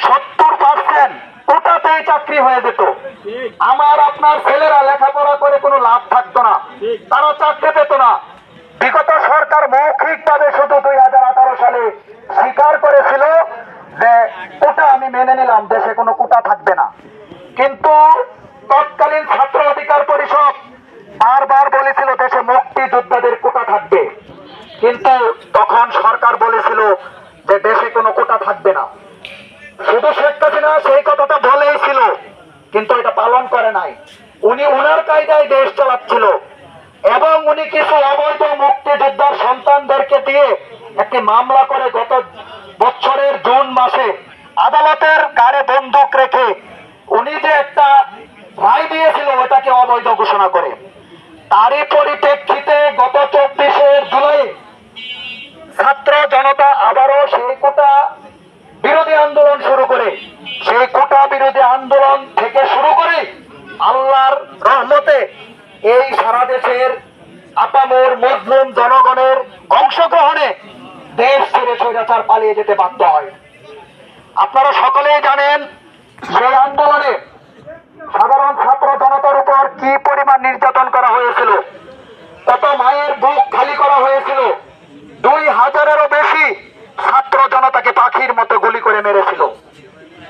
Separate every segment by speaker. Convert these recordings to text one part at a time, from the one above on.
Speaker 1: 70% কোটাতেই চাকরি হয়ে যেত। আমার আপনার ছেলেরা লেখাপড়া করে কোনো লাভ থাকতো না, তারা চাকরি পেত না। বিগত সরকার মৌখিকভাবে শুধু 2018 সালে স্বীকার করেছিল যে কোটা আমি মেনে নিলাম, দেশে কোনো কোটা থাকবে না। কিন্তু তৎকালীন ছাত্র অধিকার পরিষদ বারবার বলেছিল দেশে মুক্তিযোদ্ধাদের কোটা থাকবে, কিন্তু তখন সরকার বলেছিল যে দেশে কোনো কোটা থাকবে না। শুধু শেখ হাসিনা সেই কথাটা বলেই ছিল, কিন্তু এটা পালন করে নাই। উনি ওনার কায়দায় দেশ চালাচ্ছিল এবং উনি কিছু অবৈধ মুক্তিযোদ্ধার সন্তানদেরকে দিয়ে একটি মামলা করে গত বছরের জুন মাসে আদালতের গাড়ে বন্দুক রেখে উনি যে একটা রায় দিয়েছিল ওটাকে অবৈধ ঘোষণা করে। তারই পরিপ্রেক্ষিতে গত 24শে জুলাই ছাত্র জনতা আবারও সেই কোটা বিরোধী আন্দোলন শুরু করে, সেই কোটা বিরোধী আন্দোলন থেকে শুরু করে আল্লাহর রহমতে এই সারা দেশের আপামর মজলুম জনগণের অংশগ্রহণে দেশ ছেড়ে স্বৈরাচার পালিয়ে যেতে বাধ্য হয়। আপনারা সকলেই জানেন সেই আন্দোলনে সাধারণ ছাত্র জনতার উপর কি পরিমাণ নির্যাতন করা হয়েছিল, কত মায়ের বুক খালি করা হয়েছিল। 2000-এরও বেশি ছাত্র জনতাকে পাখির মতো গুলি করে মেরেছিল।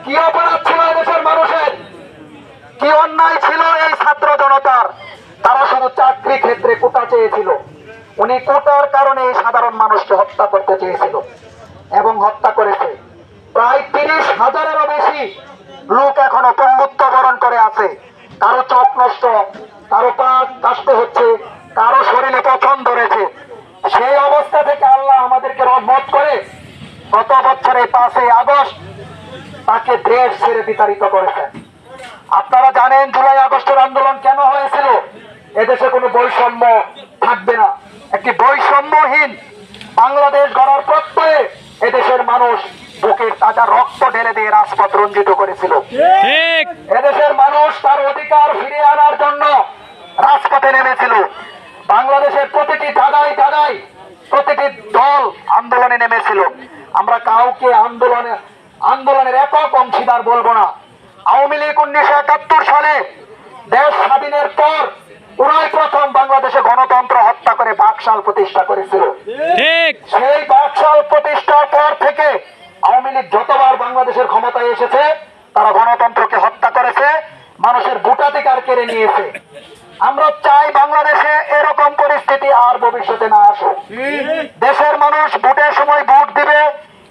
Speaker 1: কি অপরাধ ছিল দেশের মানুষের, কি অন্যায় ছিল এই ছাত্র জনতার? তারা শুধু চাকরি ক্ষেত্রে কোটা চেয়েছিল। উনি কোটার কারণে এই সাধারণ মানুষকে হত্যা করতে চেয়েছিল এবং হত্যা করেছে। প্রায় 30,000-এরও বেশি লোক এখনো পঙ্গুত্ব বরণ করে আছে। কারো চোখ নষ্ট, কারো পা কাষ্ট হচ্ছে, কারো শরীরে পছন্দ ধরেছে। সেই অবস্থা থেকে আল্লাহ আমাদেরকে রহমত করে গত বছরে 5ই আগস্ট তাকে দেশ ছেড়ে বিতাড়িত করেছেন। আপনারা জানেন জুলাই আগস্টের আন্দোলন কেন হয়েছিল? এদেশে কোনো বৈষম্য থাকবে না, একটি বৈষম্যহীন বাংলাদেশ গড়ার প্রত্যয়ে এদেশের মানুষ বুকের তাজা রক্ত ঢেলে দিয়ে রাজপথ রঞ্জিত করেছিল। এদেশের মানুষ তার অধিকার ফিরিয়ে আনার জন্য রাজপথে নেমেছিল। বাংলাদেশের প্রতিটি জায়গায় জায়গায় প্রতিটি দল আন্দোলনে নেমেছিল। আমরা কাউকে আন্দোলনের একক অংশীদার বলবো না। আওয়ামী লীগ 1971 সালে দেশ স্বাধীনের পর ওরাই প্রথম বাংলাদেশে গণতন্ত্র হত্যা করে বাকশাল প্রতিষ্ঠা করেছিল। সেই বাকশাল প্রতিষ্ঠার পর থেকে আওয়ামী লীগ যতবার বাংলাদেশের ক্ষমতায় এসেছে তারা গণতন্ত্রকে হত্যা করেছে, মানুষের ভোটাধিকার কেড়ে নিয়েছে। আমরা চাই বাংলাদেশে এরকম পরিস্থিতি আর ভবিষ্যতে না আসুক। দেশের মানুষ ভোটের সময় ভোট দিবে,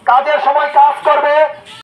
Speaker 1: কাজের সময় কাজ করবে।